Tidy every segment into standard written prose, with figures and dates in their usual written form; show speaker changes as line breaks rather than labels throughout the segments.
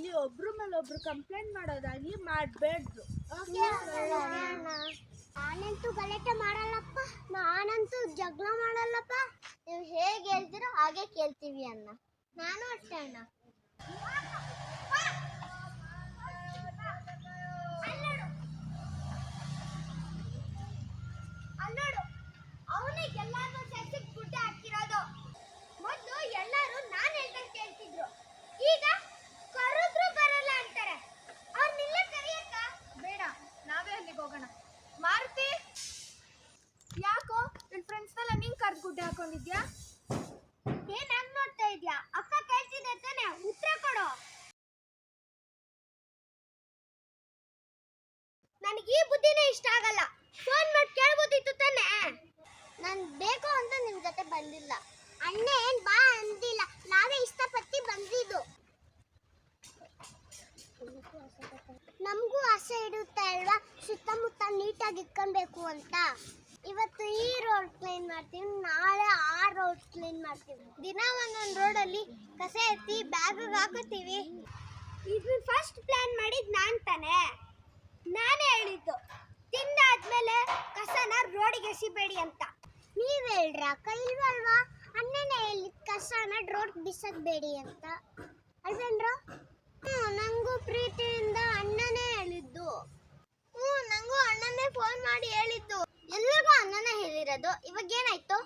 ಅಲ್ಲಿ ಒಬ್ರು ಮೇಲೆ ಒಬ್ರು ಕಂಪ್ಲೇಂಟ್ ಮಾಡೋದಾಗಿ ಮಾಡಬೇಡ್ರು.
ನಾನಂತೂ ಗಲಾಟೆ ಮಾಡಲ್ಲಪ್ಪ, ನಾನಂತೂ ಜಗಳ ಮಾಡಲ್ಲಪ್ಪ. ನೀವು ಹೇಗೆ ಹೇಳ್ತೀರೋ ಹಾಗೆ ಕೇಳ್ತೀವಿ ಅಣ್ಣ. ನಾನು ಅಷ್ಟೇ ಅಣ್ಣ. ಅಲ್ಲೋಡು, ಅವನಿಗೆಲ್ಲಾದ್ರೂ ಸೆಕ್ಸಿಗೆ ಗುಡ್ಡೆ ಹಾಕಿರೋದು. ಮೊದಲು ಎಲ್ಲರೂ ನಾನು ಹೇಳ್ದಂಗೆ ಕೇಳ್ತಿದ್ರು, ಈಗ ಕರೆದ್ರು ಬರಲ್ಲ ಅಂತಾರೆ. ಅವ್ರನ್ನೆಲ್ಲ ಕರೆಯಕ್ಕ
ಬೇಡ, ನಾವೇ ಅಲ್ಲಿಗೆ ಹೋಗೋಣ. ಮಾರುತಿ, ಯಾಕೋ ನಿನ್ ಫ್ರೆಂಡ್ಸ್ನೆಲ್ಲ ನೀನ್ ಕರ್ದು ಗುಡ್ಡೆ ಹಾಕೊಂಡಿದ್ಯಾ?
ಏನ್ ಹಂಗ್ ನೋಡ್ತಾ ಇದ್ಯಾ? ಅಕ್ಕ ಕೇಳ್ತಿದ್ದೆ ತಾನೆ, ಉತ್ತರ ಕೊಡು. ನನಗೆ ಈ ಬುದ್ಧಿನೇ ಇಷ್ಟ ಆಗಲ್ಲ. ಫೋನ್ ಮಾಡಿ ಕೇಳ್ಬೋದಿತ್ತು ತಾನೆ. ನಾನು ಬೇಕು ಅಂತ ನಿಮ್ ಜೊತೆ ಬಂದಿಲ್ಲ. ಅಣ್ಣ ಏನ್ ಬಾ ಅಂದಿಲ್ಲ, ನಾವೇ ಇಷ್ಟಪಟ್ಟು ಬಂದಿದ್ದು. ನಮಗೂ ಆಸೆ ಇರುತ್ತೆ ಅಲ್ವಾ, ಸುತ್ತಮುತ್ತ ನೀಟಾಗಿ ಇಟ್ಕೊಳ್ಬೇಕು ಅಂತ. ಇವತ್ತು ಈ ರೋಡ್ ಕ್ಲೀನ್ ಮಾಡ್ತೀವಿ, ನಾಳೆ ಆ ರೋಡ್ ಕ್ಲೀನ್ ಮಾಡ್ತೀವಿ. ದಿನ ಒಂದೊಂದು ರೋಡಲ್ಲಿ ಕಸ ಎತ್ತಿ ಬ್ಯಾಗ್ ಹಾಕೋತೀವಿ. ಇದನ್ನ ಫಸ್ಟ್ ಪ್ಲಾನ್ ಮಾಡಿದ್ ನಾನ್ ತಾನೆ. ನಾನೇ ಹೇಳಿದ್ದು ತಿಂದಾದ್ಮೇಲೆ ಕಸನ ರೋಡಿಗೆ ಎಸಿಬೇಡಿ ಅಂತ. ನೀವ್ ಹೇಳ್ರಿ ಅಕ್ಕ, ಇಲ್ವಲ್ವಾ? ಅಣ್ಣನೇ ಹೇಳಿದ್ ಕಸನ ರೋಡ್ ಬಿಸಾಕ್ಬೇಡಿ ಅಂತ ಅಲ್ವೇನ್ರ? ನಂಗೂ ಪ್ರೀತಿಯಿಂದ ಅಣ್ಣನೇ ಹೇಳಿದ್ದು. ನಂಗೂ ಅಣ್ಣನೇ ಫೋನ್ ಮಾಡಿ ಹೇಳಿದ್ದು. ಎಲ್ರಿಗೂ ಅಣ್ಣನೇ ಹೇಳಿರೋದು. ಇವಾಗ ಏನಾಯ್ತು?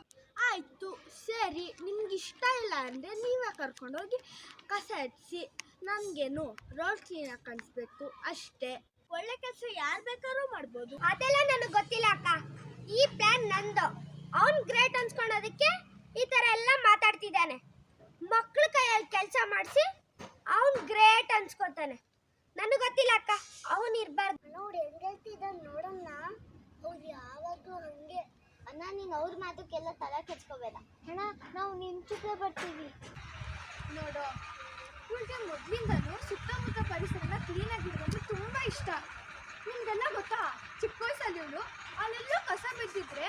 ಆಯ್ತು ಸರಿ, ನಿಮ್ಗೆ ಇಷ್ಟ ಇಲ್ಲ ಅಂದರೆ ನೀವೇ ಕರ್ಕೊಂಡೋಗಿ ಕಸ ಎತ್ತಿಸಿ. ನನಗೇನು ರೋಡ್ ಕ್ಲೀನಾಗಿ ಕಾಣಿಸ್ಬೇಕು ಅಷ್ಟೇ. ಒಳ್ಳೆ ಕೆಲಸ ಯಾರು ಬೇಕಾದ್ರೂ ಮಾಡ್ಬೋದು.
ಅದೆಲ್ಲ ನನಗೆ ಗೊತ್ತಿಲ್ಲ ಅಕ್ಕ. ಈ ಪ್ಲಾನ್ ನಂದು. ಅವ್ನು ಗ್ರೇಟ್ ಅನ್ಸ್ಕೊಳೋದಕ್ಕೆ ಈ ಥರ ಎಲ್ಲ ಮಾತಾಡ್ತಿದ್ದಾನೆ. ಮಕ್ಳ ಕೈಯಲ್ಲಿ ಕೆಲಸ ಮಾಡಿಸಿ ಅವ್ನು ಗ್ರೇಟ್ ಅನ್ಸ್ಕೊತಾನೆ. ನನಗೆ ಗೊತ್ತಿಲ್ಲ ಅಕ್ಕ, ಅವನು ಇರಬಾರ್ದು. ನೋಡಿ ಹೆಂಗೆ ಹೇಳ್ತಿದ್ದ ನೋಡೋಣ. ಅವ್ರು ಯಾವಾಗಲೂ ಹಂಗೆ. ಅಣ್ಣ, ನೀನು ಅವ್ರ ಮಾತಕ್ಕೆಲ್ಲ ತಲೆ ಕೆಚ್ಕೋಬೇಡ ಅಣ್ಣ. ನಾವು ನಿನ್ನ ಜೊತೆ ಬರ್ತೀವಿ.
ನೋಡು, ಇವಳಿಗೆ ಮೊದಲಿಂದನೂ ಸುತ್ತಮುತ್ತ ಪರಿಸರನ ಕ್ಲೀನಾಗಿರೋದು ತುಂಬ ಇಷ್ಟ. ನಿಮ್ಗೆಲ್ಲ ಗೊತ್ತಾ, ಚಿಕ್ಕ ವಯಸ್ಸಲ್ಲಿ ಇವಳು ಅಲ್ಲೆಲ್ಲೋ ಕಸ ಬಿದ್ದಿದ್ರೆ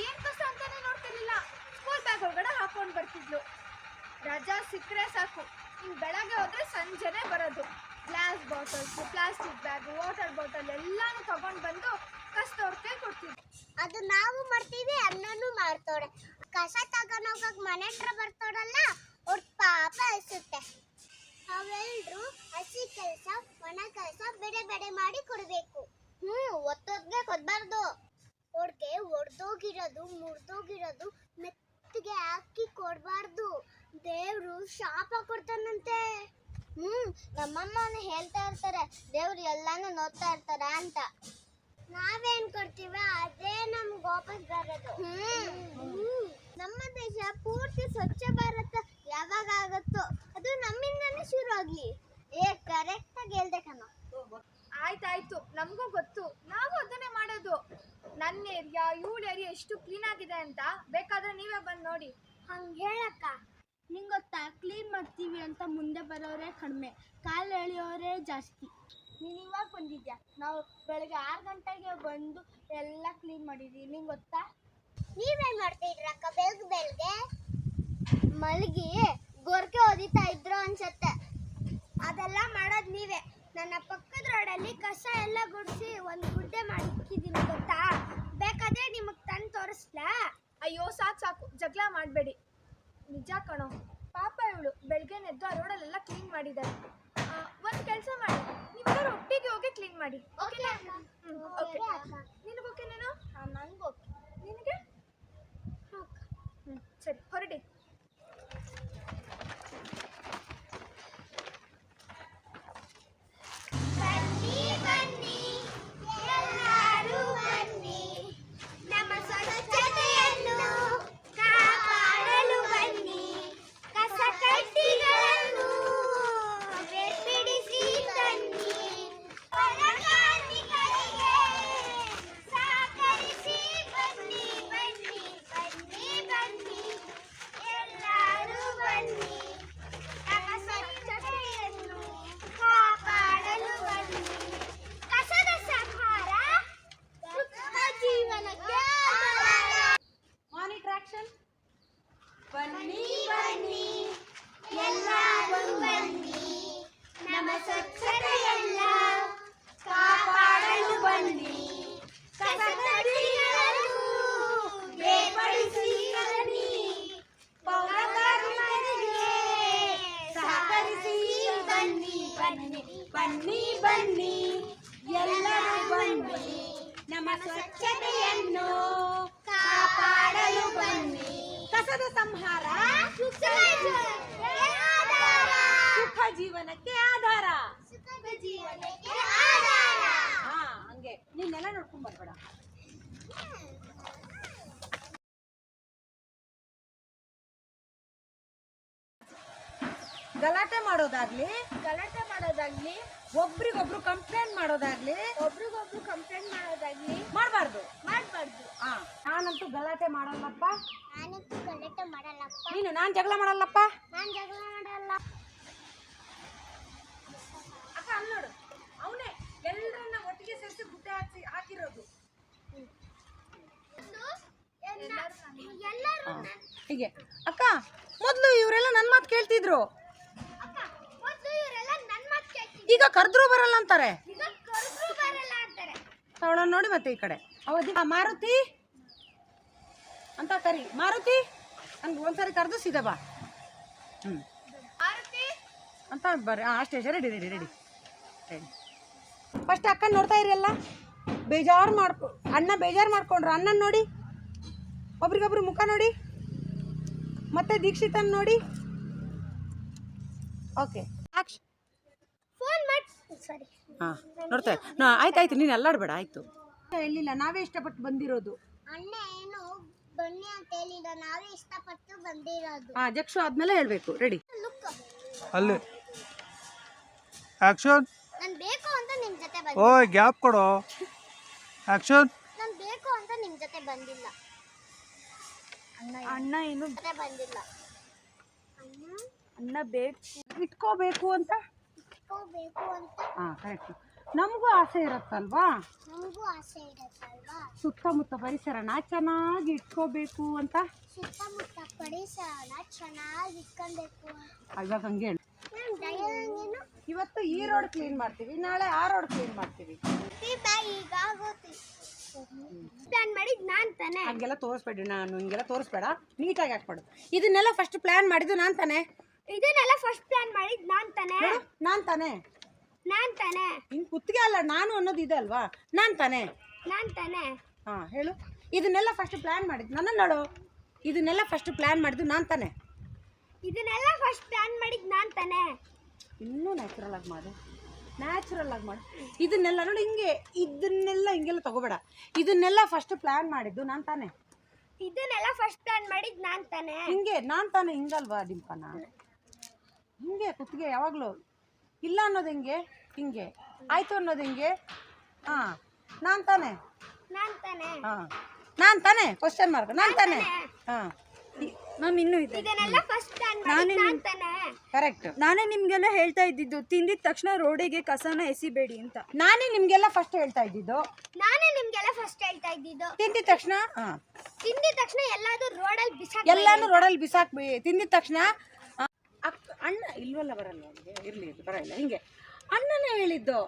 ಏನು ಕಸ ಅಂತಾನೆ ನೋಡ್ತಿರ್ಲಿಲ್ಲ. ಸ್ಕೂಲ್ ಬ್ಯಾಗ್ ಒಳಗಡೆ ಹಾಕೊಂಡು ಬರ್ತಿದ್ಲು. ರಜಾ ಸಿಕ್ಕರೆ ಸಾಕು, ಇನ್ನು ಬೆಳಗ್ಗೆ ಹೋದರೆ ಸಂಜೆನೇ ಬರೋದು. Glass bottles, plastic bag, water bottle ಎಲ್ಲಾನು ತಗೊಂಡು ಬಂದು ಕಸದವ್ರಿಗೆ ಕೊಡ್ತಿದ್ವಿ.
ಅದು ನಾವು ಮಾಡ್ತೀವಿ, ಅಣ್ಣನೂ ಮಾಡ್ತೋಡೆ. ಕಸ ತಗೊಂಡೋಗಕ್ಕೆ ಮನೆ ಹತ್ರ ಬರ್ತಾರಲ್ಲ, ಅವ್ರ ಪಾಪ ಅನಿಸುತ್ತೆ. ಅವೆಲ್ಲರೂ ಹಸಿ ಕೆಲಸ ಒಣ ಕೆಲಸ ಬೇರೆ ಬೇರೆ ಮಾಡಿ ಕೊಡಬೇಕು. ಒತ್ತೊತ್ತಿಗೆ ಕೊಡಬಾರ್ದು. ಅವ್ರಿಗೆ ಒಡೆದೋಗಿರೋದು ಮುರಿದೋಗಿರೋದು ಮೆತ್ತಿಗೆ ಹಾಕಿ ಕೊಡಬಾರ್ದು. ದೇವ್ರು ಶಾಪ ಕೊಡ್ತಾನಂತೆ. ನಮ್ಮಮ್ಮನ ಹೇಳ್ತಾ ಇರ್ತಾರೆ, ದೇವ್ರು ಎಲ್ಲಾನು ನೋಡ್ತಾ ಇರ್ತಾರ ಅಂತ. ನಾವೇನ್ ಕೊಡ್ತೀವಿ ಅದೇ ನಮ್ಗೆ ವಾಪಸ್ ಬರೋದು. ನಮ್ಮ ದೇಶ ಪೂರ್ತಿ ಸ್ವಚ್ಛ ಭಾರತ ಯಾವಾಗ ಆಗುತ್ತೋ ಅದು ನಮ್ಮಿಂದಾನೇ ಶುರು ಆಗ್ಲಿ. ಕರೆಕ್ಟ್ ಆಗಿ ಹೇಳ್ದೆ ಕಣ.
ಆಯ್ತಾಯ್ತು, ನಮಗೂ ಗೊತ್ತು, ನಾವು ಅದನ್ನೇ ಮಾಡೋದು. ನನ್ನ ಏರಿಯಾ ಇವಳ ಏರಿಯಾ ಎಷ್ಟು ಕ್ಲೀನ್ ಆಗಿದೆ ಅಂತ ಬೇಕಾದ್ರೆ ನೀವೇ ಬಂದು ನೋಡಿ.
ಹಂಗೆ ಹೇಳಕ್ಕ.
ನಿಂಗೆ ಗೊತ್ತಾ, ಕ್ಲೀನ್ ಮಾಡ್ತೀವಿ ಅಂತ ಮುಂದೆ ಬರೋರೇ ಕಡಿಮೆ, ಕಾಲು ಎಳೆಯೋರೇ ಜಾಸ್ತಿ. ನೀನು ಇವಾಗ ಬಂದಿದ್ಯಾ, ನಾವು ಬೆಳಗ್ಗೆ 6 ಗಂಟೆಗೆ ಬಂದು ಎಲ್ಲ ಕ್ಲೀನ್ ಮಾಡಿದ್ದೀವಿ. ನಿಂಗೆ ಗೊತ್ತಾ?
ನೀವೇನು ಮಾಡ್ತಿದ್ರಕ್ಕ ಬೆಳಗ್ಗೆ ಮಲಗಿ ಗೊರ್ಕೆ ಓದಿತಾ ಇದ್ರು ಅನ್ಸತ್ತೆ. ಅದೆಲ್ಲ ಮಾಡೋದು ನೀವೇ. ನನ್ನ ಪಕ್ಕದ ರೋಡಲ್ಲಿ ಕಸ ಎಲ್ಲ ಗುಡಿಸಿ ಒಂದು ಗುಡ್ಡೆ ಮಾಡಿಕ್ಕಿದ್ದೀನಿ ಗೊತ್ತಾ? ಬೇಕಾದ್ರೆ ನಿಮಗೆ ತಂದು ತೋರಿಸ್ಲಾ?
ಅಯ್ಯೋ ಸಾಕು, ಜಗಳ ಮಾಡಬೇಡಿ. ನಿಜ ಕಣೋ, ಪಾಪ ಇವಳು ಬೆಳಗ್ಗೆನೆದ್ದು ಆ ರೋಡಲ್ಲೆಲ್ಲ ಕ್ಲೀನ್ ಮಾಡಿದ್ದಾರೆ. ಒಂದು ಕೆಲಸ ಮಾಡಿ, ನೀವೆಲ್ಲರೂ ಒಟ್ಟಿಗೆ ಹೋಗಿ ಕ್ಲೀನ್ ಮಾಡಿ. ಓಕೆನಾ? ಓಕೆ. ನಿನಗೆ ಓಕೆನೇನೋ?
ನಂಗೆ ಓಕೆ.
ನಿನಗೆ? ಸರಿ, ಹೊರಡಿ.
ಬನ್ನಿ ಬನ್ನಿ ಬನ್ನಿ ಎಲ್ಲರೂ ಬನ್ನಿ ನಮ್ಮ ಸ್ವಚ್ಛತೆಯನ್ನು ಕಾಪಾಡಲು ಬನ್ನಿ. ಕಸದ ಸಂಹಾರ ಸುಖ ಜೀವನಕ್ಕೆ ಆಧಾರ. ಹಾ ಹಂಗೆ ನೀನೆಲ್ಲ ನೋಡ್ಕೊಂಡ್ ಬರ್ಬೇಡ. ಗಲಾಟೆ ಮಾಡೋದಾಗ್ಲಿ ಒಬ್ರಿಗೊಬ್ರು ಕಂಪ್ಲೇಂಟ್ ಮಾಡೋದಾಗ್ಲಿ ಮಾಡಬಾರ್ದು. ನಾನಂತೂ ಗಲಾಟೆ ಮಾಡಲ್ಲಪ್ಪ. ನೀನು ನಾನ್ ಜಗಳ ಮಾಡಲ್ಲಪ್ಪ. ಅಕ್ಕ ಅಲ್ಲಿ ನೋಡು, ಅವನೇ ಎಲ್ಲರನ್ನ ಒಟ್ಟಿಗೆ ಸೇರಿಸಿ ಗುಡ್ಡೆ ಹಾಕಿರೋದು. ಹೀಗೆ ಅಕ್ಕ, ಮೊದ್ಲು ಇವರೆಲ್ಲ ನನ್ ಮಾತು ಕೇಳ್ತಿದ್ರು, ಈಗ ಕರೆದ್ರು ಬರಲ್ಲ ಅಂತಾರೆ. ಅವಳನ್ನ ನೋಡಿ ಮತ್ತೆ ಈ ಕಡೆ ಮಾರುತಿ ಅಂತ ಕರಿ. ಮಾರುತಿ ಹಂಗೆ ಒಂದ್ಸರಿ ಕರೆದು ಸೀದಾ ಬಾ ಅಂತ ಬರ್ರಿ. ಅಷ್ಟೇ ready ready ready ready. First ಅಕ್ಕನ ನೋಡ್ತಾ ಇರಿ. ಎಲ್ಲ ಬೇಜಾರು ಅಣ್ಣ ಬೇಜಾರು ಮಾಡ್ಕೊಂಡ್ರು. ಅಣ್ಣನ ನೋಡಿ, ಒಬ್ರಿಗೊಬ್ರು ಮುಖ ನೋಡಿ, ಮತ್ತೆ ದೀಕ್ಷಿತನ್ ನೋಡಿ. ಓಕೆ ಹಾಂ ನೋಡ್ತಾ ಆಯ್ತಾಯ್ತು, ನೀನು ಅಲ್ಲಾಡ್ಬೇಡ. ಆಯ್ತು, ಹೇಳಿಲ್ಲ, ನಾವೇ ಇಷ್ಟಪಟ್ಟು ಬಂದಿರೋದು.
ಅಣ್ಣ ಏನು ಬನ್ನಿ ಅಂತ ಹೇಳಿದ, ನಾವೇ ಇಷ್ಟಪಟ್ಟು ಬಂದಿರೋದು.
ಹಾಂ, ಜಕ್ಷು ಆದ್ಮೇಲೆ ಹೇಳ್ಬೇಕು. ರೆಡಿ
ಅಲ್ಲಿ ಆಕ್ಷನ್.
ನಾನು ಬೇಕು ಅಂತ ನಿಮ್ಮ ಜೊತೆ ಬಂದಿಲ್ಲ.
ಓಯ್ ಗ್ಯಾಪ್ ಕೊಡು. ಆಕ್ಷನ್.
ನಾನು ಬೇಕು ಅಂತ ನಿಮ್ಮ ಜೊತೆ ಬಂದಿಲ್ಲ.
ಅಣ್ಣ ಏನು
ಜೊತೆ ಬಂದಿಲ್ಲ.
ಅಣ್ಣ ಇಟ್ಕೋಬೇಕು ಅಂತ.
ಬೇಕು ಅಂತ
ಹಾಂ ಕರೆಕ್ಟ್. ನಮಗೂ ಆಸೆ ಇರುತ್ತಲ್ವಾ,
ನಮಗೂ ಆಸೆ ಇರುತ್ತಲ್ವಾ,
ಸುತ್ತಮುತ್ತ ಪರಿಸರನ ಚೆನ್ನಾಗಿ ಇಟ್ಕೋಬೇಕು ಅಂತ.
ಸುತ್ತಮುತ್ತ ಪರಿಸರನ ಚೆನ್ನಾಗಿ ಇಟ್ಕೊಬೇಕು.
ಇವಾಗ ಹಂಗೆ ಹೇಳು. ಇವತ್ತು ಈ ರೋಡ್ ಕ್ಲೀನ್ ಮಾಡ್ತೀವಿ, ನಾಳೆ ಆ ರೋಡ್ ಕ್ಲೀನ್ ಮಾಡ್ತೀವಿ.
ಪ್ಲಾನ್ ಮಾಡಿದ್ ನಾನ್ ತಾನೆ.
ಹಂಗೆಲ್ಲ ತೋರಿಸ್ಬೇಡಿ, ನಾನು ಹಿಂಗೆಲ್ಲ ತೋರಿಸ್ಬೇಡ, ನೀಟಾಗಿ ಹಾಕ್ಬೇಡು. ಇದನ್ನೆಲ್ಲ ಫಸ್ಟ್ ಪ್ಲಾನ್ ಮಾಡಿದ್ದು ನಾನು ತಾನೆ.
ಇದನ್ನೆಲ್ಲ ಫಸ್ಟ್ ಪ್ಲಾನ್ ಮಾಡಿದ್ ನಾನ್ ತಾನೆ.
ನಾನು ತಾನೆ.
ನಾನ್ ತಾನೆ.
ಹಿಂಗೆ ಕುತ್ತಿಗೆ ಅಲ್ಲ, ನಾನು ಅನ್ನೋದು ಇದೆ ಅಲ್ವಾ. ನಾನು ತಾನೆ.
ನಾನ್ ತಾನೆ.
ಹಾಂ ಹೇಳು. ಇದನ್ನೆಲ್ಲ ಫಸ್ಟ್ ಪ್ಲಾನ್ ಮಾಡಿದ್ದು ನನ್ನ ನೋಡು. ಇದನ್ನೆಲ್ಲ ಫಸ್ಟ್ ಪ್ಲಾನ್ ಮಾಡಿದ್ದು ನಾನು ತಾನೆ.
ಇದನ್ನೆಲ್ಲ ಫಸ್ಟ್ ಪ್ಲಾನ್ ಮಾಡಿದ್ ನಾನ್ ತಾನೆ.
ಇನ್ನೂ ನ್ಯಾಚುರಲ್ ಆಗಿ ಮಾಡು, ನ್ಯಾಚುರಲ್ ಆಗಿ ಮಾಡು. ಇದನ್ನೆಲ್ಲ ನೋಡಿ, ಹಿಂಗೆ ಇದನ್ನೆಲ್ಲ ಹಿಂಗೆಲ್ಲ ತಗೋಬೇಡ. ಇದನ್ನೆಲ್ಲ ಫಸ್ಟ್ ಪ್ಲಾನ್ ಮಾಡಿದ್ದು ನಾನು ತಾನೆ.
ಇದನ್ನೆಲ್ಲ ಫಸ್ಟ್ ಪ್ಲಾನ್ ಮಾಡಿದ್ ನಾನ್ ತಾನೆ.
ಹಿಂಗೆ ನಾನು ತಾನೆ. ಹಿಂಗಲ್ವಾ ಡಿಂಪನ? ಹಿಂಗೆ ಕುತ್ತಿಗೆ ಯಾವಾಗಲೂ ಇಲ್ಲ ಅನ್ನೋದು ಹಿಂಗೆ, ಹಿಂಗೆ ಆಯ್ತು ಅನ್ನೋದು ಹಿಂಗೆ. ಹಾಂ ನಾನು ತಾನೆ.
ನಾನ್ ತಾನೆ.
ಹಾಂ ನಾನು ತಾನೆ. ಕ್ವಶನ್ ಮಾರ್ಕ್ ನಾನು ತಾನೆ. ಹಾಂ ನಾನು ಇನ್ನೂ ಇದೆ.
ಇದನ್ನೆಲ್ಲ ಫಸ್ಟ್ ಪ್ಲಾನ್ ಮಾಡಿದ್ ನಾನ್ ತಾನೆ.
ಕರೆಕ್ಟ್.
ನಾನೇ ನಿಮ್ಗೆಲ್ಲ ಹೇಳ್ತಾ ಇದ್ದಿದ್ದು, ತಿಂದಿದ ತಕ್ಷಣ ರೋಡಿಗೆ ಕಸನ ಎಸಿಬೇಡಿ ಅಂತ.
ನಾನೇ ನಿಮಗೆಲ್ಲ ಫಸ್ಟ್ ಹೇಳ್ತಾ ಇದ್ದಿದ್ದು.
ನಾನೇ ನಿಮ್ಗೆಲ್ಲ ಫಸ್ಟ್ ಹೇಳ್ತಾ ಇದ್ದಿದ್ದು.
ತಿಂದಿದ ತಕ್ಷಣ
ತಿಂದಿದ ತಕ್ಷಣ ಎಲ್ಲಾದ್ರೂ ರೋಡಲ್ಲಿ ಬಿಸಾಕ.
ಎಲ್ಲಾನು ರೋಡಲ್ಲಿ ಬಿಸಾಕ್ಬಿ. ತಿಂದಿದ ತಕ್ಷಣ ಅಣ್ಣ ಇಲ್ವಲ್ಲ, ಬರಲ್ಲ ಅವನಿಗೆ. ಇರ್ಲಿ, ಬರಲ್ಲ. ಹಿಂಗೆ ಅಣ್ಣನೇ ಹೇಳಿದ್ದು,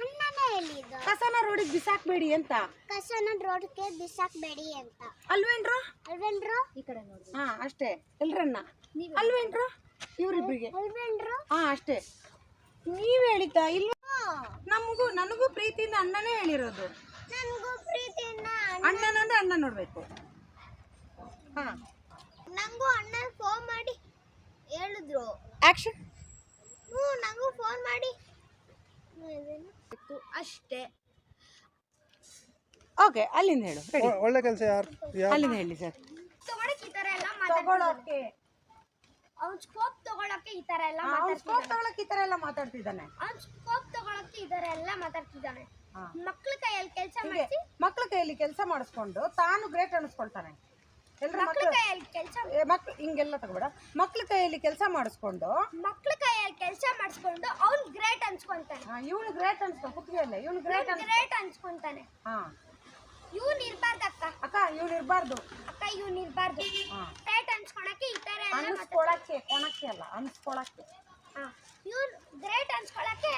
ಅಣ್ಣನೇ ಹೇಳಿದ್ದು
ಕಸನ ರೋಡಿಗೆ ಬಿಸಾಕ್ಬೇಡಿ ಅಂತ.
ಕಸನ ರೋಡ್ಗೆ ಬಿಸಾಕ್ಬೇಡಿ ಅಂತ.
ಅಲ್ವೇನ್ರು?
ಅಲ್ವೇನ್ರು?
ಈ ಕಡೆ ನೋಡಿ.
ಹಾ ಅಷ್ಟೇ. ಎಲ್ರನ್ನ ಅಲ್ವೇನ್ರು? ಇವ್ರಿಬ್ರಿಗೆ.
ಅಲ್ವೇನ್ರು?
ಹಾ ಅಷ್ಟೇ. ನೀವ್ ಹೇಳಿದ್ದ ಇಲ್ವಾ? ನನಗೂ ಪ್ರೀತಿಯಿಂದ ಅಣ್ಣನೇ ಹೇಳಿರೋದು.
ನನಗೂ ಪ್ರೀತಿಯಿಂದ
ಅಣ್ಣನಂದ್ರೆ ಅಣ್ಣ ನೋಡ್ಬೇಕು. ಹಾ
ನಂಗೂ ಅಣ್ಣ ಫೋನ್ ಮಾಡಿ ಹೇಳಿದ್ರು.
ಆಕ್ಷನ್.
ನಂಗೂ ಫೋನ್ ಮಾಡಿ
ಅಷ್ಟೇ.
ಓಕೆ, ಅಲ್ಲಿಂದ ಹೇಳು. ರೆಡಿ.
ಒಳ್ಳೆ ಕೆಲಸ. ಯಾರು
ಅಲ್ಲಿಂದ ಹೇಳಿ ಸರ್.
ತಗೊಳಕ್ಕೆ ಈ ತರ ಎಲ್ಲ
ತಗೊಳಕ್ಕೆ,
ಅವ್ನ್ ಸ್ಕೋಪ್ ತಗೊಳಕ್ಕೆ ಈ ತರ ಎಲ್ಲ
ಸ್ಕೋಪ್ ತಗೊಳಕ್ಕೆ ಈ ತರ ಎಲ್ಲ ಮಾತಾಡ್ತಿದ್ದಾನೆ.
ಅವ್ನ್ ಸ್ಕೋಪ್ ತಗೊಳಕ್ಕೆ ಈ ತರ ಎಲ್ಲ ಮಾತಾಡ್ತಿದ್ದಾನೆ.
ಹಾ.
ಮಕ್ಳ ಕೈಯಲ್ಲಿ ಕೆಲಸ
ಹೀಗೆ
ಮಾಡಿಸಿ
ಮಕ್ಳ ಕೈಯಲ್ಲಿ ಕೆಲಸ ಮಾಡಿಸ್ಕೊಂಡು ತಾನು ಗ್ರೇಟ್ ಅನಿಸ್ಕೊಳ್ತಾನೆ. ಎಲ್ರ
ಮಕ್ಳ ಕೈಯಲ್ಲಿ ಕೆಲಸ
ಮಕ್ಳು ಹಿಂಗೆಲ್ಲ ತಗೋಬೇಡ. ಮಕ್ಳ ಕೈಯಲ್ಲಿ ಕೆಲಸ ಮಾಡಿಸ್ಕೊಂಡು
ಮಕ್ಳ ಕೈಯಲ್ಲಿ ಕೆಲಸ ಮಾಡಿಸ್ಕೊಂಡು ಅವ್ನ್ ಗ್ರೇಟ್ ಅನ್ಸ್ಕೊಂತಾನೆ.
ಇವನು ಗ್ರೇಟ್ ಅನ್ಸ್ಕೊ. ಕುತ್ತಿಗೆಯಲ್ಲ ಇವನು ಗ್ರೇಟ್
ಗ್ರೇಟ್ ಅನ್ಸ್ಕೊಂತಾನೆ.
ಹಾ
ಇವ್ನ್ ಇರ್ಬಾರ್ದು ಅಕ್ಕ.
ಅಕ್ಕ ಇವ್ನು ಇರ್ಬಾರ್ದು.
ಅಕ್ಕ ಇವ್ನ್ ಇರ್ಬಾರ್ದು. ಗ್ರೇಟ್ ಅನ್ಸ್ಕೊಳಕ್ಕೆ ಈ ತರ ಎಲ್ಲ
ಅನ್ಸ್ಕೊಳಕ್ಕೆ, ಕೊಣಕ್ಕೆ ಅಲ್ಲ, ಅನ್ಸ್ಕೊಳಕ್ಕೆ.
ಇವ್ನ್ ಗ್ರೇಟ್ ಅನ್ಸ್ಕೊಳಕ್ಕೆ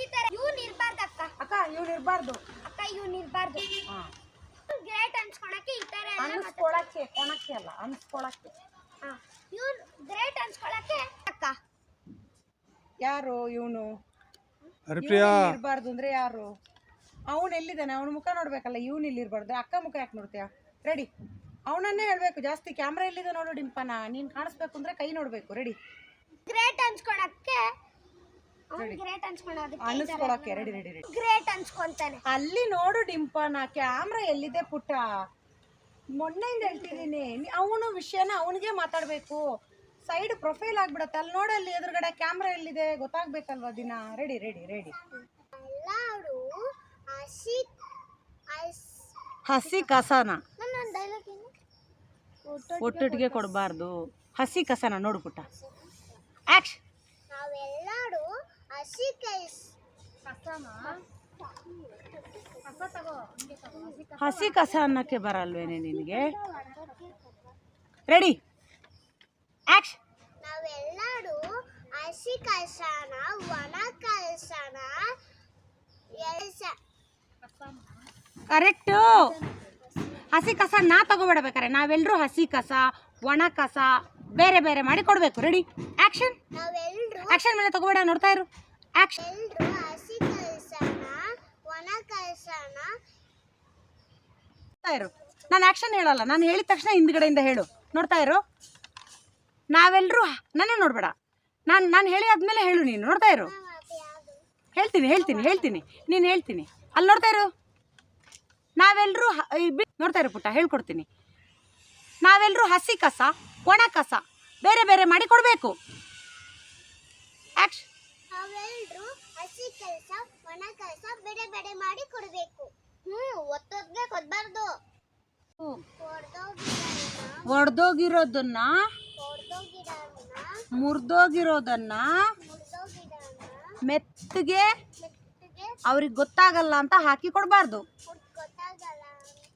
ಈ ತರ ಇವ್ನ್ ಇರ್ಬಾರ್ದು ಅಕ್ಕ.
ಅಕ್ಕ ಇವ್ನು ಇರ್ಬಾರ್ದು.
ಅಕ್ಕ ಇವ್ನ್ ಇರ್ಬಾರ್ದು. ಗ್ರೇಟ್ ಅನ್ಸ್ಕೊಳಕ್ಕೆ ಈ ತರ ಎಲ್ಲ
ಅನ್ಸ್ಕೊಳಕ್ಕೆ, ಕೊಣಕ್ಕೆ ಅಲ್ಲ, ಅನ್ಸ್ಕೊಳಕ್ಕೆ.
ಇವ್ನ್ ಗ್ರೇಟ್ ಅನ್ಸ್ಕೊಳಕ್ಕೆ ಅಕ್ಕ.
ಯಾರು ಇವನು?
ಹರಿಪ್ರಿಯಾ
ಇರಬಾರ್ದು ಅಂದ್ರೆ ಯಾರು? ಅವನು ಎಲ್ಲಿದ್ದಾನೆ? ಅವನ ಮುಖ ನೋಡ್ಬೇಕಲ್ಲ, ಇವನು ಇಲ್ಲಿ ಇರಬಾರ್ದು. ಅಕ್ಕ ಮುಖ ಯಾಕೆ ನೋಡ್ತೀಯಾ? ರೆಡಿ, ಅವನನ್ನೇ ಹೇಳ್ಬೇಕು ಜಾಸ್ತಿ. ಕ್ಯಾಮ್ರಾ ಎಲ್ಲಿದೆ ನೋಡು ಡಿಂಪನ, ನೀನ್ ಕಾಣಿಸ್ಬೇಕು ಅಂದ್ರೆ ಕೈ ನೋಡ್ಬೇಕು. ರೆಡಿ,
ಗ್ರೇಟ್ ಅನ್ಸ್ಕೊಳಕ್ಕೆ ಗ್ರೇಟ್
ಅನಿಸ್ಕೊಳಕ್ಕೆ. Ready ready ready.
ಗ್ರೇಟ್ ಅನ್ಸ್ಕೊಂತಾನೆ.
ಅಲ್ಲಿ ನೋಡು ಡಿಂಪನ, ಕ್ಯಾಮ್ರಾ ಎಲ್ಲಿದೆ ಪುಟ್ಟ? ಮೊನ್ನೆಯಿಂದ ಹೇಳ್ತಿದ್ದೀನಿ, ಅವನು ವಿಷಯನ ಅವನಿಗೆ ಮಾತಾಡ್ಬೇಕು. ಸೈಡ್ ಪ್ರೊಫೈಲ್ ಆಗ್ಬಿಡತ್ತೆ. ಅಲ್ಲಿ ನೋಡಲ್ಲಿ ಎದುರುಗಡೆ ಕ್ಯಾಮ್ರಾ ಎಲ್ಲಿದೆ ಗೊತ್ತಾಗ್ಬೇಕಲ್ವಾ ದಿನ. Ready ready ready.
ಎಲ್ಲರೂ
ಹಸಿ ಕಸನ
ನನ್ನ ಡೈಲಾಗ್ ಏನು?
ಒಟ್ಟೊಟ್ಟಿಗೆ ಕೊಡಬಾರ್ದು. ಹಸಿ ಕಸನ ನೋಡು ಪುಟ್ಟ. ಆಕ್ಷನ್.
ನಾವೆಲ್ಲರೂ ಹಸಿ
ಹಸಿ ಕಸ ಅನ್ನಕ್ಕೆ ಬರಲ್ವೇನೆ ನಿನಗೆ? Ready, action.
ನಾವೆಲ್ಲರೂ ಹಸಿ ಕಸನ ಒಣ ಕಸನ
ಕರೆಕ್ಟು. ಹಸಿ ಕಸ ನಾ ತಗೋಬೇಡ್ಬೇಕಾರೆ ನಾವೆಲ್ಲರೂ ಹಸಿ ಕಸ ಒಣ ಕಸ ಬೇರೆ ಬೇರೆ ಮಾಡಿ ಕೊಡಬೇಕು. Ready, action.
ನಾವೆಲ್ಲರೂ
ಆಕ್ಷನ್ ಮೇಲೆ ತಗೋಬೇಡ, ನೋಡ್ತಾ ಇರು. ಆಕ್ಷನ್.
ಹಸಿ ಕಸನ ಒಣ ಕಸನ
ನೋಡ್ತಾ ಇರು. ನಾನು ಆಕ್ಷನ್ ಹೇಳಲ್ಲ, ನಾನು ಹೇಳಿದ ತಕ್ಷಣ ಹಿಂದ್ಗಡೆಯಿಂದ ಹೇಳು. ನೋಡ್ತಾ ಇರು. ನಾವೆಲ್ಲರೂ ನನ್ನ ನೋಡ್ಬೇಡ, ನಾನು ಹೇಳಿ ಆದ್ಮೇಲೆ ಹೇಳು ನೀನು. ನೋಡ್ತಾ ಇರು. ಹೇಳ್ತೀನಿ ಹೇಳ್ತೀನಿ ಹೇಳ್ತೀನಿ ನೀನು ಹೇಳ್ತೀನಿ. ಅಲ್ಲಿ ನೋಡ್ತಾ ಇರು. ನಾವೆಲ್ಲರೂ ನೋಡ್ತಾ ಇರು ಪುಟ್ಟ, ಹೇಳ್ಕೊಡ್ತೀನಿ. ನಾವೆಲ್ಲರೂ ಹಸಿ ಕಸ ಒಣ ಕಸ ಬೇರೆ ಬೇರೆ ಮಾಡಿ ಕೊಡಬೇಕು. ಆಕ್ಷನ್.
ನಾವೆಲ್ಲರೂ ಹಸಿ ಕೆಲಸ ಒಣ ಕೆಲಸ ಬೇರೆ ಬೇರೆ ಮಾಡಿ ಕೊಡಬೇಕು. ಒತ್ತೊತ್ತಿಗೆ ಕೊಡಬಾರ್ದು.
ಒಡೆದೋಗಿರೋದನ್ನ ಮುರಿದೋಗಿರೋದನ್ನ ಮೆತ್ತಗೆ ಅವ್ರಿಗೆ ಗೊತ್ತಾಗಲ್ಲ ಅಂತ ಹಾಕಿ ಕೊಡಬಾರ್ದು.
ಗೊತ್ತಾಗಲ್ಲ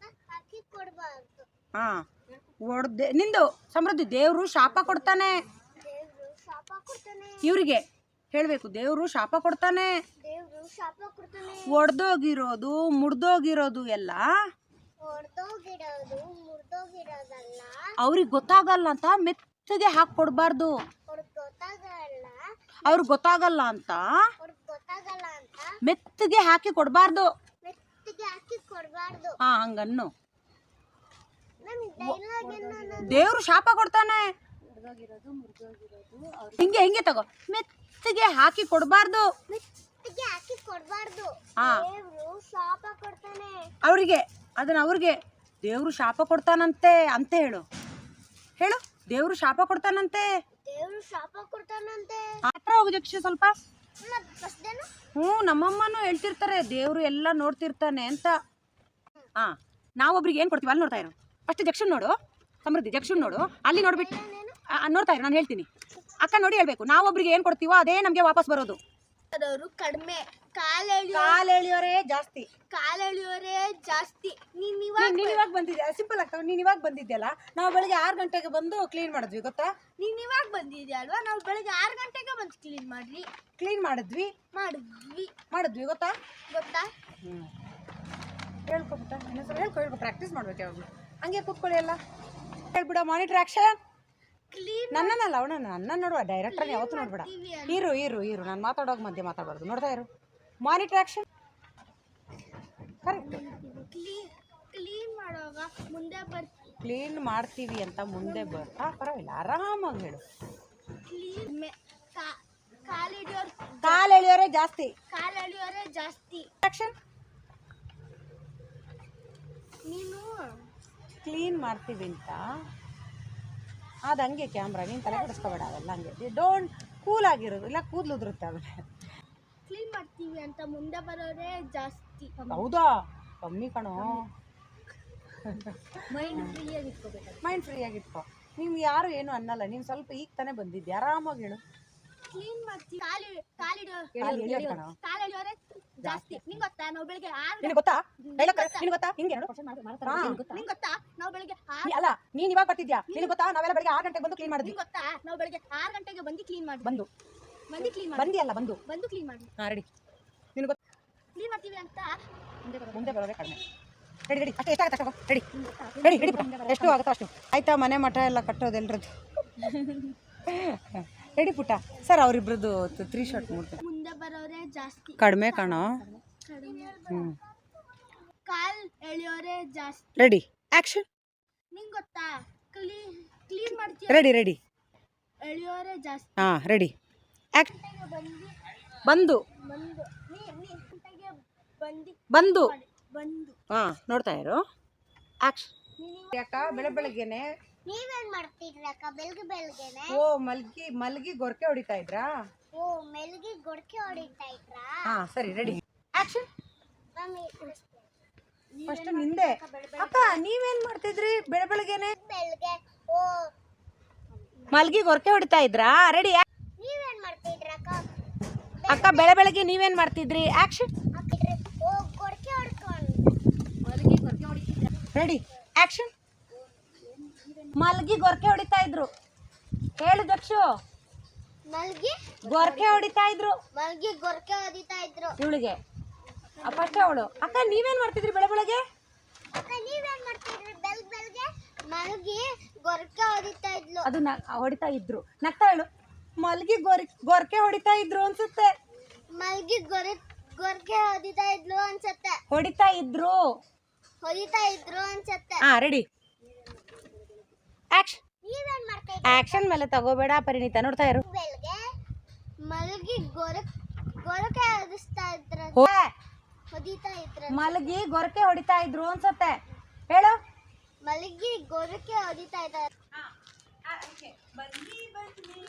ಅಂತ ಹಾಕಿ ಕೊಡಬಾರ್ದು.
ಹಾ, ಒಡ್ದೆ ನಿಂದು ಸಮೃದ್ಧಿ. ದೇವರು ಶಾಪ ಕೊಡ್ತಾನೆ.
ದೇವ್ರು ಶಾಪ ಕೊಡ್ತಾನೆ.
ಇವ್ರಿಗೆ ಹೇಳ್ಬೇಕು, ದೇವರು ಶಾಪ ಕೊಡ್ತಾನೆ.
ದೇವ್ರು ಶಾಪ ಕೊಡ್ತಾನೆ.
ಒಡೆದೋಗಿರೋದು ಮುರಿದೋಗಿರೋದು ಎಲ್ಲ
ಹೊಡೆದೋಗಿರೋದು ಮುರಿದೋಗಿರೋದಲ್ಲ
ಅವ್ರಿಗೆ ಗೊತ್ತಾಗಲ್ಲ ಅಂತ ಮೆತ್ತಗೆ ಹಾಕಿ ಕೊಡಬಾರ್ದು.
ಅವ್ರಿಗೆ ಗೊತ್ತಾಗಲ್ಲ
ಅವ್ರಿಗೆ ಗೊತ್ತಾಗಲ್ಲ ಅಂತ
ಅವ್ರಿಗೆ ಗೊತ್ತಾಗಲ್ಲ ಅಂತ
ಮೆತ್ತಗೆ ಹಾಕಿ ಕೊಡಬಾರ್ದು.
ಮೆತ್ತಿಗೆ ಹಾಕಿ ಕೊಡಬಾರ್ದು.
ಹಾ, ಹಂಗನ್ನು.
ನಮ್ ಡೈಲಾಗ್ ಏನು?
ದೇವ್ರು ಶಾಪ ಕೊಡ್ತಾನೆ. ಹಿಂಗೆ ಹಿಂಗೆ ತಗೋ. ಮೆತ್ತಗೆ ಹಾಕಿ ಕೊಡಬಾರ್ದು.
ಮೆತ್ತಿಗೆ ಹಾಕಿ ಕೊಡಬಾರ್ದು.
ಹಾ,
ದೇವ್ರು ಶಾಪ ಕೊಡ್ತಾನೆ.
ಅವ್ರಿಗೆ ಅದನ್ನ ಅವ್ರಿಗೆ ದೇವ್ರು ಶಾಪ ಕೊಡ್ತಾನಂತೆ ಅಂತ ಹೇಳು. ಹೇಳು, ದೇವ್ರು ಶಾಪ ಕೊಡ್ತಾನಂತೆ.
ದೇವ್ರು ಶಾಪ ಕೊಡ್ತಾನಂತೆ.
ಹತ್ರ ಹೋಗು ಜಕ್ಷ ಸ್ವಲ್ಪ.
ಮತ್ ಫಸ್ಟೇನು?
ನಮ್ಮಮ್ಮನೂ ಹೇಳ್ತಿರ್ತಾರೆ ದೇವ್ರು ಎಲ್ಲ ನೋಡ್ತಿರ್ತಾನೆ ಅಂತ. ಹಾ, ನಾವೊಬ್ರಿಗೆ ಏನು ಕೊಡ್ತೀವಿ ಅಲ್ಲಿ ನೋಡ್ತಾ ಇರು. ಫಸ್ಟ್ ಜಕ್ಷನ್ ನೋಡು, ಸಮೃದ್ಧಿ ಜಕ್ಷನ್ ನೋಡು. ಅಲ್ಲಿ ನೋಡ್ಬಿಟ್ಟು ನೋಡ್ತಾ ಇರು, ನಾನು ಹೇಳ್ತೀನಿ. ಅಕ್ಕ ನೋಡಿ ಹೇಳ್ಬೇಕು. ನಾವೊಬ್ರಿಗೆ ಏನು ಕೊಡ್ತೀವೋ ಅದೇ ನಮಗೆ ವಾಪಸ್ ಬರೋದು.
ಅವರು ಕಡಿಮೆ,
ಕಾಲೆಳೆಯೋರೇ ಜಾಸ್ತಿ.
ಕಾಲೆಳೆಯೋರೇ ಜಾಸ್ತಿ.
ನೀನು ಇವಾಗ ಬಂದಿದ್ಯಾ? ಸಿಂಪಲ್ ಆಗ್ತಾವ. ನೀನು ಇವಾಗ ಬಂದಿದ್ಯಲ್ಲ, ನಾವು ಬೆಳಿಗ್ಗೆ 6 ಗಂಟೆಗೆ ಬಂದು ಕ್ಲೀನ್ ಮಾಡಿದ್ವಿ ಗೊತ್ತಾ?
ನೀನು ಇವಾಗ ಬಂದಿದ್ಯಾ ಅಲ್ವಾ? ನಾವು ಬೆಳಗ್ಗೆ 6 ಗಂಟೆಗೆ ಬಂದು ಕ್ಲೀನ್
ಮಾಡಿದ್ವಿ ಗೊತ್ತಾ? ಹೇಳ್ಕೊಬಿಟ್ಟ ಇನ್ನೊಂದ್ಸಲ ಹೇಳ್ಕೊ. ಪ್ರಾಕ್ಟೀಸ್ ಮಾಡ್ಬೇಕು ಯಾವಾಗಲೂ. ಹಂಗೆ ಕೂತ್ಕೊಳ್ಳಿ ಎಲ್ಲ. ಹೇಳ್ಬಿಡ. Monitor action.
ಕ್ಲೀನ್
ನನ್ನನ್ನಲ್ಲ ಅವನನ್ನ, ನನ್ನ ನೋಡುವ. ಡೈರೆಕ್ಟರ್ ಯಾವತ್ತೂ ನೋಡ್ಬೇಡ. ಇರು ನಾನು ಮಾತಾಡೋವಾಗ ಮಧ್ಯೆ ಮಾತಾಡಬಾರ್ದು. ನೋಡ್ತಾ ಇರು. Monitor action. ಕರೆಕ್ಟ್.
ಕ್ಲೀನ್ ಮಾಡುವಾಗ ಮುಂದೆ
ಕ್ಲೀನ್ ಮಾಡ್ತೀವಿ ಅಂತ ಮುಂದೆ ಪರವಾಗಿಲ್ಲ, ಆರಾಮಾಗಿ ಹೇಳು.
ಕ್ಲೀನ್
ಕಾಲೆಳೆಯೋರೇ ಜಾಸ್ತಿ.
ಕಾಲೆಳೆಯೋರೇ ಜಾಸ್ತಿ.
ಆಕ್ಷನ್.
ನೀನು
ಕ್ಲೀನ್ ಮಾಡ್ತೀವಿ ಅಂತ ಅದು ಹಂಗೆ ಕ್ಯಾಮ್ರಾ, ನೀನು ತಲೆ ಕೆಡಿಸ್ಕೋಬೇಡ. ಅವೆಲ್ಲ ಹಂಗೆ ಡೋಂಟ್ ಕೂಲ್ ಆಗಿರೋದು, ಇಲ್ಲ ಕೂದಲು ಉದುರುತ್ತೆ ಆಮೇಲೆ.
ಕ್ಲೀನ್ ಮಾಡ್ತೀವಿ ಅಂತ ಮುಂದೆ ಬರೋರೇ ಜಾಸ್ತಿ.
ಹೌದಾ? ಕಮ್ಮಿ ಕಣೋ. ಮೈಂಡ್ ಫ್ರೀ ಆಗಿಟ್ಕೋ. ನಿಮ್ಗೆ ಯಾರು ಏನು ಅನ್ನಲ್ಲ. ನೀನು ಸ್ವಲ್ಪ ಈಗ ತಾನೇ ಬಂದಿದ್ದೆ, ಆರಾಮಾಗಿ ಹೇಳು.
ಕ್ಲೀನ್ ಮಾಡ್ತೀವಿ. ಕಾಲೆಳೆಯೋರೇ ಜಾಸ್ತಿ. ನಿಂಗೆ ಗೊತ್ತಾ? ನಾವು ಬೆಳಿಗ್ಗೆ 6
ನಿನಗೆ ಗೊತ್ತಾ? ನಿನಗೆ ಗೊತ್ತಾ? ಹಿಂಗೆ ನೋಡು.
ನಿಂಗೆ ಗೊತ್ತಾ? ನಾವು ಬೆಳಿಗ್ಗೆ
ಅಲ್ಲ, ನೀನು ಇವಾಗ ಬರ್ತಿದ್ಯಾ? ನಿನಗೆ ಗೊತ್ತಾ? ನಾವೆಲ್ಲ ಬೆಳಿಗ್ಗೆ 6 ಗಂಟೆಗೆ ಬಂದು ಕ್ಲೀನ್ ಮಾಡಿದ್ವಿ.
ನಿಂಗೆ ಗೊತ್ತಾ? ನಾವು ಬೆಳಿಗ್ಗೆ 6 ಗಂಟೆಗೆ ಬಂದು ಕ್ಲೀನ್ ಮಾಡಿ ಬಂದು ಕ್ಲೀನ್ ಮಾಡಿ.
ಹಾಂ, ರೆಡಿ. ನಿನಗೆ ಗೊತ್ತಾ?
ಕ್ಲೀನ್ ಮಾಡ್ತೀವಿ ಅಂತ
ಮುಂದೆ ಬರೋದೇ ಕಡಿಮೆ. ರೆಡಿ ಅಷ್ಟೇ. ಎಷ್ಟಾಗುತ್ತೆ ತಗೋ. ರೆಡಿ ಎಷ್ಟು ಆಗುತ್ತೋ ಅಷ್ಟು. ಆಯ್ತಾ? ಮನೆ ಮಠ ಎಲ್ಲ ಕಟ್ಟೋದು ಎಲ್ರದ್ದು. ರೆಡಿ ಪುಟ್ಟ. ಸರ್ ಅವರಿಬ್ರದ್ದು 3 ಶಾಟ್ ಮೂಡ್ತಾರೆ.
ಮುಂದೆ ಬರೋರೇ ಜಾಸ್ತಿ.
ಕಡಿಮೆ ಕಾಣೋ. ಹ್ಞೂ
ಕಾಲ್ ಎಳೆಯೋರೇ ಜಾಸ್ತಿ.
Ready action.
ನಿಂಗೆ ಗೊತ್ತಾ ಕ್ಲೀನ್ ಮಾಡ್ತೀಯ
ರೆಡಿ ರೆಡಿ
ಎಳೆಯೋರೇ ಜಾಸ್ತಿ.
ಹಾಂ ರೆಡಿ ಆ್ಯಕ್
ಬಂದು
ಬಂದು
ಬಂದು ನೀ ಗಂಟೆಗೆ ಬಂದು
ಬಂದು
ಬಂದು
ಹಾಂ ನೋಡ್ತಾ ಇರು ಆ್ಯಕ್ಷನ್. ಯಾಕ ಬೆಳಗ್ಗೆನೆ
ನೀವೇನ್ ಮಾಡ್ತಿದ್ರಿ ಅಕ್ಕ ಬೆಳಗ್ಗೆನೆ?
ಓ ಮಲ್ಗಿ ಗೊರಕೆ ಹೊಡಿತಾ ಇದ್ರಾ?
ಓ ಮೆಲ್ಗಿ ಗೊಡ್ಕೆ ಹೊಡಿತಾ ಇದ್ರಾ?
ಹಾಂ ಸರಿ ರೆಡಿ ಆ್ಯಕ್ಷನ್.
ಮಮ್ಮಿ
ಫಸ್ಟ್ ನಿಂದೆ. ಅಕ್ಕ ನೀವೇನ್ ಮಾಡ್ತಿದ್ರಿ ಬೆಳಗ್ಗೆನೆ?
ಬೆಳಗ್ಗೆ ಓ
ಮಲ್ಗಿ ಗೊರಕೆ ಹೊಡಿತಾ ಇದ್ರಾ? ರೆಡಿ
ನೀವೇನ್ ಮಾಡ್ತಿದ್ರಿ ಅಕ್ಕ?
ಅಕ್ಕ ಬೆಳಗ್ಗೆ ನೀವೇನ್ ಮಾಡ್ತಿದ್ರಿ? ಆ್ಯಕ್ಷನ್.
ಹಾಕಿದ್ರಿ ಓ ಗೊಡ್ಕೆ ಹೊಡ್ಕೊಂಡು
ರೆಡಿ ಆ್ಯಕ್ಷನ್. ಮಲ್ಗಿ ಗೊರಕೆ ಹೊಡಿತಾ ಇದ್ರು. ಹೇಳು ದಕ್ಷು.
ಮಲ್ಗಿ
ಗೊರಕೆ ಹೊಡಿತಾ ಇದ್ರು
ಮಲ್ಗಿ ಗೊರ್ಕೆ ಹೊಡಿತಾ ಇದ್ರು.
ಇವಳಿಗೆ ಫಸ್ಟ್ ಅವಳು. ಅಕ್ಕ ನೀವೇನ್ ಮಾಡ್ತಿದ್ರಿ ಬೆಳಗ್ಗೆ?
ಅಕ್ಕ ನೀವೇನ್ ಮಾಡ್ತಿದ್ರಿ ಬೆಳಗ್ಗೆ? ಮಲ್ಗಿ ಗೊರ್ಕೆ ಹೊಡಿತಾ ಇದ್ಲು.
ಅದು ಹೊಡಿತಾ ಇದ್ರು. ನಗ್ತಾ ಹೇಳು. ಮಲ್ಗಿ ಗೊರಕೆ ಹೊಡಿತಾ ಇದ್ರು ಅನ್ಸುತ್ತೆ.
ಮಲ್ಗಿ ಗೊರ್ಕೆ ಹೊಡಿತಾ ಇದ್ಲು ಅನ್ಸತ್ತೆ.
ಹೊಡಿತಾ ಇದ್ರು
ಅನ್ಸತ್ತೆ.
ಹಾ ರೆಡಿ ಆಕ್ಷನ್.
ನೀವೇನ್ ಮಾಡ್ತಾ
ಆಕ್ಷನ್ ಮೇಲೆ ತಗೋಬೇಡ ಪರಿಣಿತ. ನೋಡ್ತಾ ಇರು.
ಬೆಳಗ್ಗೆ ಮಲ್ಗಿ ಗೊರಕೆ ಹೊಡಿಸ್ತಾ ಇದ್ರ ಹೊಡಿತಾ ಇದ್ರ.
ಮಲ್ಗಿ ಗೊರಕೆ ಹೊಡಿತಾ ಇದ್ರು ಅನ್ಸುತ್ತೆ. ಹೇಳು.
ಮಲ್ಗಿ ಗೊರಕೆ ಹೊಡಿತಾ ಇದ್ದಾರೆ.
ಬನ್ನಿ ಬನ್ನಿ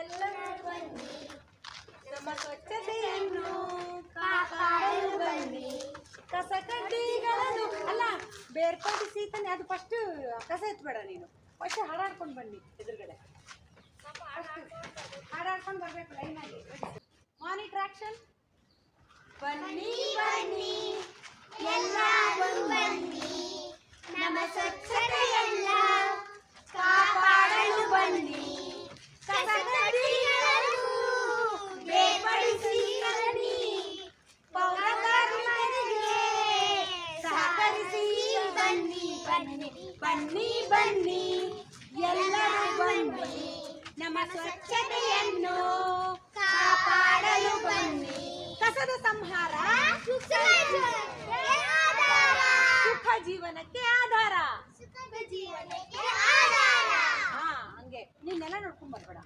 ಎಲ್ಲರೂ ಬನ್ನಿ, ನಮ್ಮ ಸ್ವಚ್ಛತೆಯನ್ನು ಕಾಪಾಡಲು ಬನ್ನಿ. ಕಸ ಕಡ್ಡಿಗಳನ್ನು ಅಲ್ಲ ಬೇರ್ಪಡಿಸಿ ತಾನೆ. ಅದು ಫಸ್ಟ್ ಕಸ ಎತ್ಬೇಡ ನೀನು. ಫಸ್ಟ್ ಹಾಡಾಡ್ಕೊಂಡು ಬನ್ನಿ ಎದುರುಗಡೆ. ಹಾಡಾಡ್ಕೊಂಡು ಬರ್ಬೇಕು ಲೈನಾಗಿ. Monitor action. ಬನ್ನಿ ಬನ್ನಿ ಎಲ್ಲರೂ ಬನ್ನಿ, ನಮ್ಮ ಸ್ವಚ್ಛತೆಯನ್ನ ಕಾಪಾಡಲು ಬನ್ನಿ. ಕಸ ಕಡ್ಡಿಗಳನ್ನು ಬೇರ್ಪಡಿಸಿ ಬನ್ನಿ, ಪೌರ ಕಾರ್ಮಿಕರಿಗೆ ಸಹಕರಿಸಿ ಬನ್ನಿ. ಬನ್ನಿ ಬನ್ನಿ ಬನ್ನಿ ಎಲ್ಲರೂ ಬನ್ನಿ, ನಮ್ಮ ಸ್ವಚ್ಛತೆಯನ್ನು ಕಾಪಾಡಲು ಬನ್ನಿ. ಕಸದ ಸಂಹಾರ ಸುಖ ಜೀವನಕ್ಕೆ ಆಧಾರ. ಹಾ ಹಂಗೆ ನೀನೆಲ್ಲ ನೋಡ್ಕೊಂಡ್ ಬರ್ಬೇಡ.